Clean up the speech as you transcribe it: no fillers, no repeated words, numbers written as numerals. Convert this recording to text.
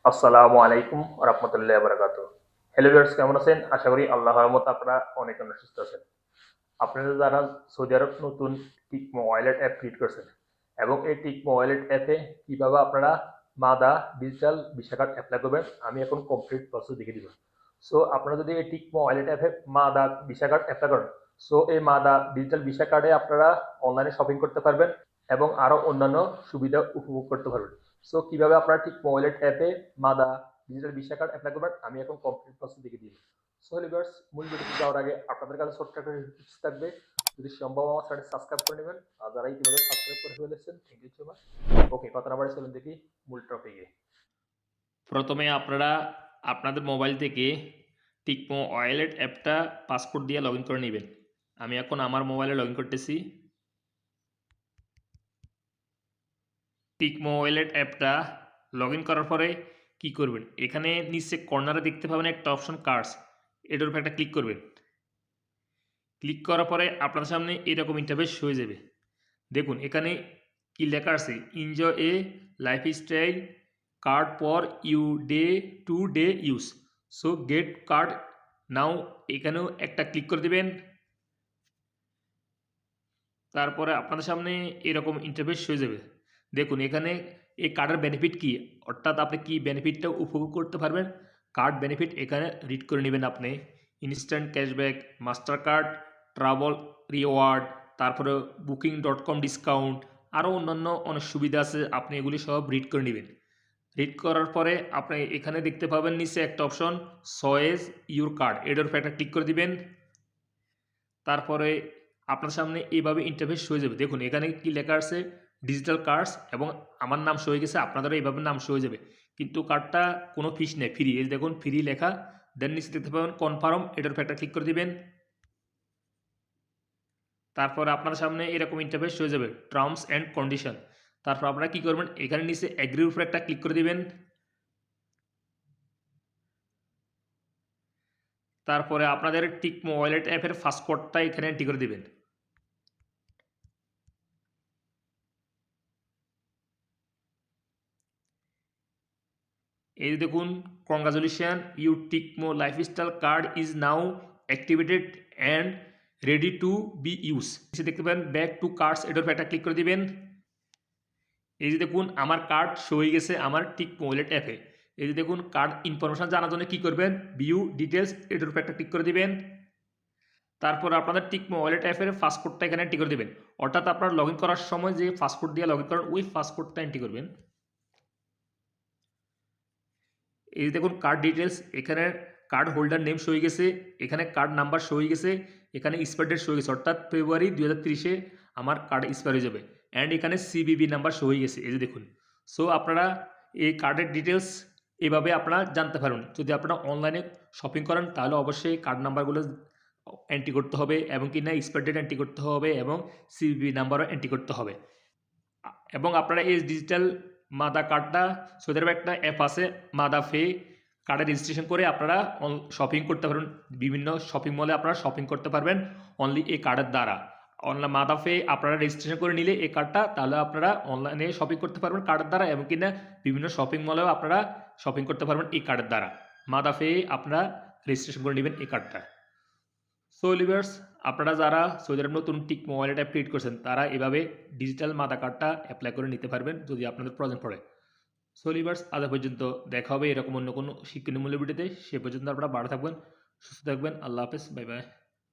আসসালামু আলাইকুম রহমতুল্লাহ বারাকাতু। হ্যালো ভিউয়ার্স, কেমন আছেন? আশা করি আল্লাহর রহমতে আপনারা অনেক অনেক সুস্থ আছেন। আপনারা যারা সৌদি আরব নতুন টিকমো ওয়ালেট অ্যাপ ক্রিয়েট করছেন এবং এই টিকমো ওয়ালেট অ্যাপে কিভাবে আপনারা মাদা ডিজিটাল ভিসা কার্ড অ্যাপ্লাই করবেন, আমি এখন কমপ্লিট প্রসেস দেখিয়ে দিব। সো আপনারা যদি এই টিকমো ওয়ালেট অ্যাপে মাদা ভিসা কার্ড অ্যাপ্লাই করেন, সো এই মাদা ডিজিটাল ভিসা কার্ডে আপনারা অনলাইনে শপিং করতে পারবেন এবং আরো অন্যান্য সুবিধা উপভোগ করতে পারবেন। সো কিভাবে আপনারা টিকমো ওয়ালেট অ্যাপে মাদা ডিজিটাল ভিসা কার্ড অ্যাপ্লাই করবেন, আমি এখন কমপ্লিট প্রসেস দেখিয়ে দিই। সো ভিউয়ার্স, মূল ভিডিওতে যাওয়ার আগে আপনাদের কাছে ছোট্ট একটা রিকোয়েস্ট থাকবে, যদি সম্ভব আমার চ্যানেল সাবস্ক্রাইব করে নেবেন। আর যারা ইতিমধ্যে সাবস্ক্রাইব করে ফেলেছেন, থ্যাংক ইউ সো মাচ। ওকে, কথা না বাড়িয়ে চলুন দেখি মূল টপিকে। প্রথমে আপনারা আপনাদের মোবাইল থেকে টিকমো ওয়ালেট অ্যাপটা পাসওয়ার্ড দিয়ে লগ ইন করে নেবেন। আমি এখন আমার মোবাইলে লগ ইন করতেছি। টিকমো ওয়ালেট অ্যাপটা লগ ইন করার পরে কি করবেন, এখানে নিচে কর্নারে দেখতে পাবেন একটা অপশন কার্ডস, এটার উপর একটা ক্লিক করবেন। ক্লিক করার পরে আপনার সামনে এরকম ইন্টারফেস হয়ে যাবে। দেখুন এখানে কি লেখা আছে, enjoy a lifestyle card for you day to day use, so get card now, এখানেও একটা ক্লিক করে দেবেন। তারপরে আপনাদের সামনে এরকম ইন্টারফেস হয়ে যাবে। দেখুন এখানে এই কার্ডের বেনিফিট কি, অর্থাৎ আপনি কি বেনিফিটটা উপভোগ করতে পারবেন। কার্ড বেনিফিট এখানে রিড করে নেবেন আপনি। Instant cashback, master card, travel reward, তারপরে বুকিং.com ডিসকাউন্ট, আরও অন্যান্য অনেক সুবিধা আছে, আপনি এগুলি সব রিড করে নেবেন। রিড করার পরে আপনি এখানে দেখতে পাবেন নিচে একটা অপশন সয়েজ ইউর কার্ড, এটার উপর একটা ক্লিক করে দিবেন। তারপরে আপনার সামনে এইভাবে ইন্টারফেস হয়ে যাবে। দেখুন এখানে কি লেখা আছে, ডিজিটাল কার্ডস, এবং আমার নাম শো হয়ে গেছে, আপনাদেরও এইভাবে নাম শো হয়ে যাবে। কিন্তু কার্ডটা কোনো ফিস নেই, ফ্রি। এই দেখুন ফ্রি লেখা, দেন নিচে দেখতে পাবেন কনফার্ম, এটার উপর একটা ক্লিক করে দিবেন। তারপর আপনার সামনে এরকম ইন্টারফেস হয়ে যাবে, টার্মস অ্যান্ড কন্ডিশন। তারপর আপনারা কি করবেন, এখানে নিচে এগ্রির উপর একটা ক্লিক করে দিবেন। তারপরে আপনাদের টিকমো ওয়ালেট অ্যাপের পাসওয়ার্ডটা এখানে এন্ট্রি করে দিবেন। এই যে দেখুন, congratulation, you Tikmo lifestyle card is now activated and ready to be use. দেখতে পাবেন ব্যাক টু কার্ডস, এটার উপর একটা ক্লিক করে দিবেন। এই যে দেখুন আমার কার্ড শো হয়ে গেছে আমার টিকমো ওয়ালেট অ্যাপে। এই যে দেখুন কার্ড ইনফরমেশন জানার জন্য কি করবেন, ভিউ ডিটেলস, এটার উপর একটা ক্লিক করে দিবেন। তারপর আপনাদের টিকমো ওয়ালেট অ্যাপের পাসওয়ার্ডটা এখানে এন্ট্রি করে দিবেন। অর্থাৎ আপনারা লগ ইন করার সময় যে পাসওয়ার্ড দিয়ে লগ ইন করেন, ওই পাসওয়ার্ডটা এন্ট্রি করবেন। এই দেখুন কার্ড ডিটেলস, এখানে কার্ড হোল্ডার নেম শো হয়ে গেছে, এখানে কার্ড নাম্বার শো হয়ে গেছে, এখানে এক্সপায়ার ডেট শো হয়ে গেছে, অর্থাৎ ফেব্রুয়ারি 2030-এ আমার কার্ড এক্সপায়ার হয়ে যাবে। অ্যান্ড এখানে সিবিবি নাম্বার শো হয়ে গেছে, এই যে দেখুন। সো আপনারা এই কার্ডের ডিটেলস এভাবে আপনারা জানতে পারবেন। যদি আপনারা অনলাইনে শপিং করেন তাহলে অবশ্যই কার্ড নাম্বারগুলো এন্ট্রি করতে হবে, এবং কি না এক্সপায়ার ডেট এন্ট্রি করতে হবে, এবং সিবিবি নাম্বারও এন্ট্রি করতে হবে। এবং আপনারা এই ডিজিটাল মাদা কার্ডটা, সৌদি আরবে একটা অ্যাপ আছে মাদা ফে, কার্ডে রেজিস্ট্রেশন করে আপনারা শপিং করতে পারবেন। বিভিন্ন শপিং মলে আপনারা শপিং করতে পারবেন অনলি এই কার্ডের দ্বারা। অনলাইন মাদা ফে আপনারা রেজিস্ট্রেশন করে নিলে এই কার্ডটা, তাহলে আপনারা অনলাইনে শপিং করতে পারবেন কার্ডের দ্বারা, এবং কিনা বিভিন্ন শপিং মলেও আপনারা শপিং করতে পারবেন এই কার্ডের দ্বারা। মাদা ফে আপনারা রেজিস্ট্রেশন করে নেবেন এই কার্ডটা। সো লিভার্স, আপনারা যারা সৌদি আরব নতুন টিকমো ওয়ালেট অ্যাপ ক্রিয়েট করছেন, তারা এভাবে ডিজিটাল মাদা কার্ডটা অ্যাপ্লাই করে নিতে পারবেন যদি আপনাদের প্রয়োজন পড়ে। সো লিভার্স, আজ পর্যন্ত দেখা হবে এরকম অন্য কোনো শিক্ষণীয় মূল্য ভিডিওতে। সে পর্যন্ত আপনারা ভালো থাকবেন, সুস্থ থাকবেন। আল্লাহ হাফেজ, বাই বাই।